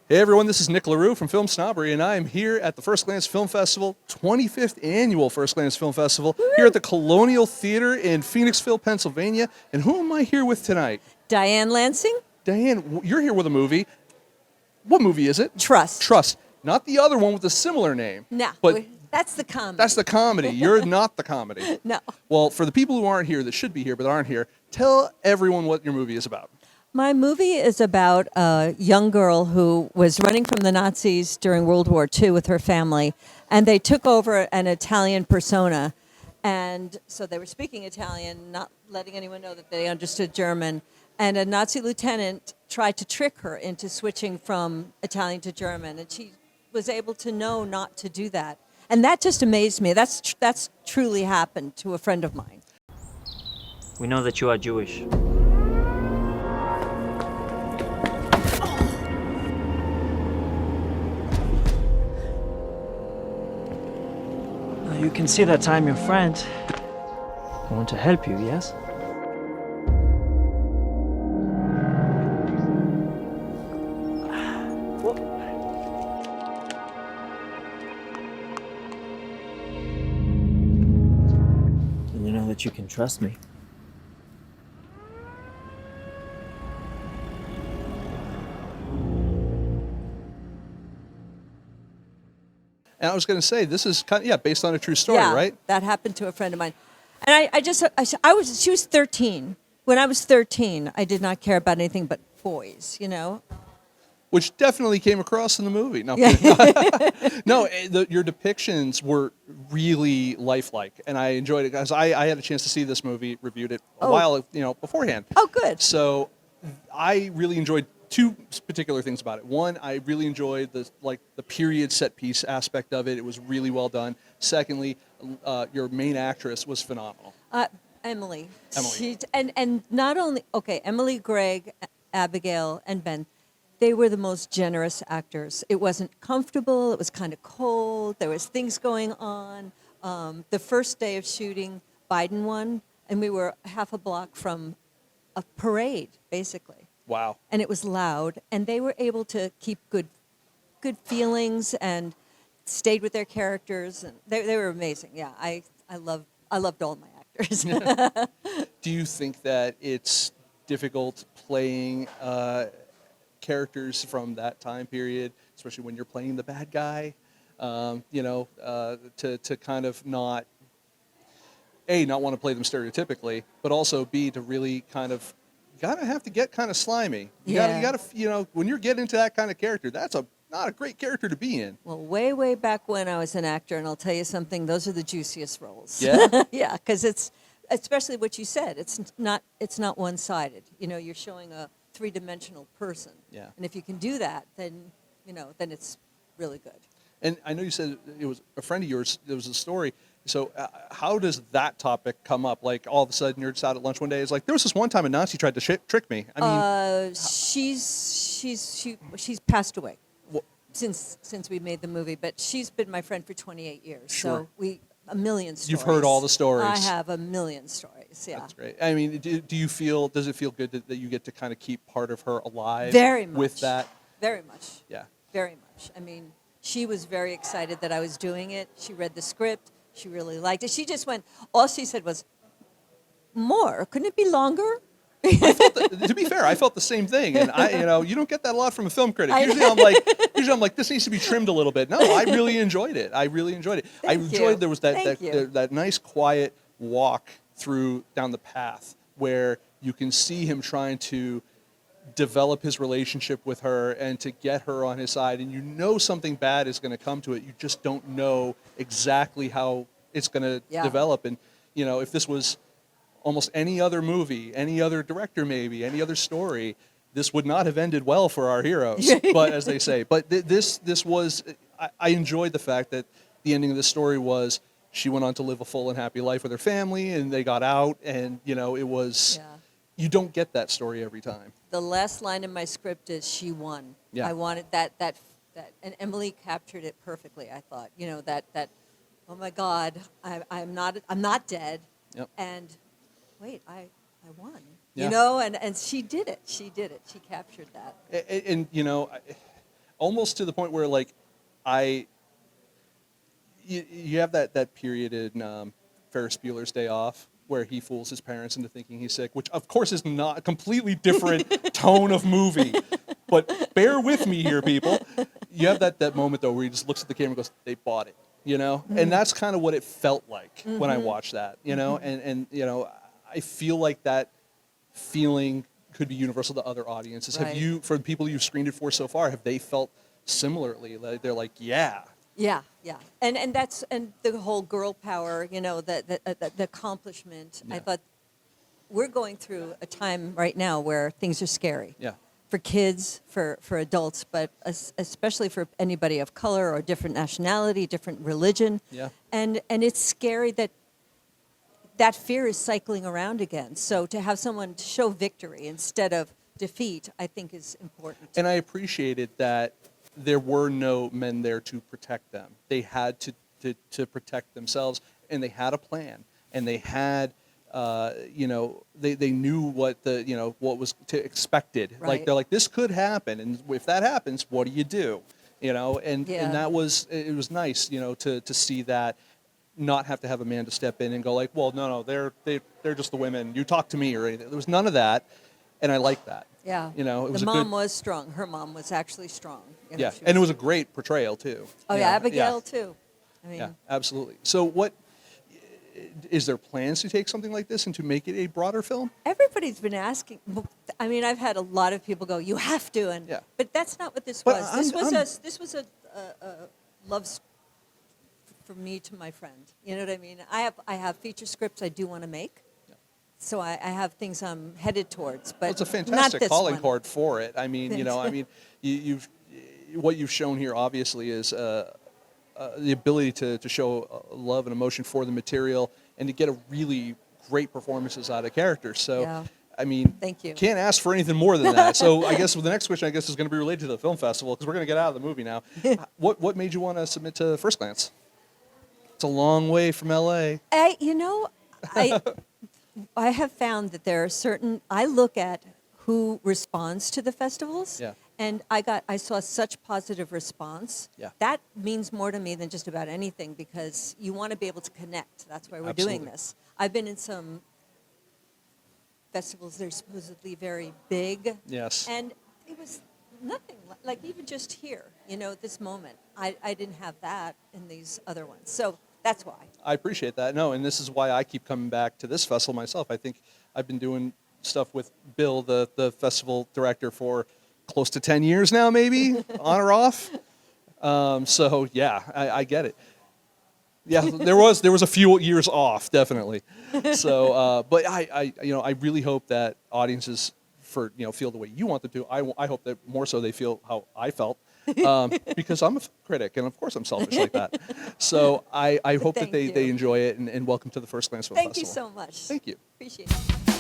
Hey everyone, this is Nic LaRue from FilmSnobbery, and I am here at the FirstGlance Film Festival, 25th annual FirstGlance Film Festival, here at the Colonial Theater in Phoenixville, Pennsylvania. And who am I here with tonight? Diane Lansing. Diane, you're here with a movie. What movie is it? Trust. Trust. Not the other one with a similar name. No, but that's the comedy. that's the comedy. You're not the comedy. No. Well, for the people who aren't here, that should be here but aren't here, tell everyone what your movie is about. My movie is about a young girl who was running from the Nazis during World War II with her family, and they took over an Italian persona. And so they were speaking Italian, not letting anyone know that they understood German. And a Nazi lieutenant tried to trick her into switching from Italian to German, and she was able to know not to do that. And that just amazed me. That's truly happened to a friend of mine. We know that you are Jewish. You can see that I'm your friend. I want to help you, yes? And you know that you can trust me. And I was going to say, this is kind of, based on a true story, Yeah, right? that happened to a friend of mine. And she was 13. When I was 13, I did not care about anything but boys, you know? Which definitely came across in the movie. No, no, your depictions were really lifelike, and I enjoyed it because I had a chance to see this movie, reviewed it a while, beforehand. Oh, good. So I really enjoyed two particular things about it. One, I really enjoyed the period set piece aspect of it. It was really well done. Secondly, your main actress was phenomenal. Emily. Emily. And not only, Emily, Greg, Abigail, and Ben, they were the most generous actors. It wasn't comfortable. It was kind of cold. There was things going on. The first day of shooting, Biden won, and we were half a block from a parade, basically. Wow. And it was loud, and they were able to keep good feelings and stayed with their characters, and they were amazing. Yeah, I loved all my actors. Do you think that it's difficult playing characters from that time period, especially when you're playing the bad guy? To kind of not want to play them stereotypically, but also B, to really kind of gotta have to get kind of slimy. You gotta when you're getting into that kind of character, that's not a great character to be in. Well, way back when I was an actor, and I'll tell you something, those are the juiciest roles. Yeah? Yeah, because it's, especially what you said, it's not one-sided. You know, you're showing a three-dimensional person. Yeah. And if you can do that, then it's really good. And I know you said it was a friend of yours. There was a story. So how does that topic come up? Like all of a sudden you're just out at lunch one day. It's like there was this one time a Nazi tried to trick me. I mean, she's passed away since we made the movie, but she's been my friend for 28 years. Sure. So a million stories. You've heard all the stories. I have a million stories. Yeah. That's great. I mean, does it feel good that you get to kind of keep part of her alive? Very much. With that. Very much. Yeah. Very much. I mean, she was very excited that I was doing it. She read the script. She really liked it. She just went, all she said was, more, couldn't it be longer? To be fair, I felt the same thing, and you don't get that a lot from a film critic. Usually I'm like, this needs to be trimmed a little bit. No, I really enjoyed it. I enjoyed there was that nice quiet walk down the path where you can see him trying to develop his relationship with her and to get her on his side, and something bad is going to come to it. You just don't know exactly how it's going to develop. And if this was almost any other movie, any other director, maybe any other story, this would not have ended well for our heroes. But as they say, this was. I enjoyed the fact that the ending of this story was she went on to live a full and happy life with her family, and they got out, and it was. Yeah. You don't get that story every time. The last line in my script is she won. Yeah. I wanted that, and Emily captured it perfectly. I thought, that, oh my God, I'm not dead. Yep. And wait, I won. Yeah. And she did it. She captured that. And almost to the point where like you have that period in Ferris Bueller's Day Off where he fools his parents into thinking he's sick, which of course is not a completely different tone of movie. But bear with me here, people. You have that moment though where he just looks at the camera and goes, "They bought it," you know, and that's kind of what it felt like when I watched that, you know, and you know, I feel like that feeling could be universal to other audiences. Right. Have you, for the people you've screened it for so far, have they felt similarly? Like they're like, yeah. Yeah, yeah, and that's and the whole girl power, you know, the accomplishment. Yeah. I thought we're going through a time right now where things are scary. Yeah. For kids, for adults, but especially for anybody of color or different nationality, different religion. Yeah. And it's scary that fear is cycling around again. So to have someone to show victory instead of defeat, I think is important. And I appreciated that there were no men there to protect them. They had to protect themselves, and they had a plan, and they had, you know, they knew what what was expected. Right. Like they're like, this could happen, and if that happens, what do you do? You know, and that was, it was nice, you know, to see that, not have to have a man to step in and go like, well, no, they're just the women. You talk to me or anything. There was none of that, and I like that. Yeah. You know, it was the a mom good, was strong. Her mom was actually strong. You know, yeah, she and it was a great portrayal too. Oh You yeah, know, Abigail too. I mean, Yeah, absolutely. So what is there plans to take something like this and to make it a broader film? everybody's been asking. I mean, I've had a lot of people go, "You have to," and Yeah. but that's not what this But was. This was a love for me to my friend. You know what I mean? I have feature scripts I do want to make. So I have things I'm headed towards, but Well, it's a not fantastic this calling one. card for it. I mean, you know, I mean, what you've shown here obviously is the ability to show love and emotion for the material and to get a really great performances out of characters. So, Yeah. I mean, Thank you. Can't ask for anything more than that. So I guess the next question, is going to be related to the film festival because we're going to get out of the movie now. What made you want to submit to First Glance? It's a long way from LA. I have found that there are certain. I look at who responds to the festivals. Yeah. And I saw such positive response. Yeah. That means more to me than just about anything because you want to be able to connect. That's why we're doing Absolutely. this. I've been in some festivals that are supposedly very big. Yes. And it was nothing, like even just here, you know, at this moment. I didn't have that in these other ones. So that's why. I appreciate that. No, and this is why I keep coming back to this festival myself. I think I've been doing stuff with Bill, the festival director, for close to 10 years now, maybe, on or off. So, yeah, I get it. Yeah, there was a few years off, definitely. So, but I really hope that audiences feel the way you want them to. I hope that more so they feel how I felt. Because I'm a critic, and of course I'm selfish like that. So I hope that they enjoy it, and welcome to the First Glance Film Festival. Thank you so much. Thank you. Appreciate it.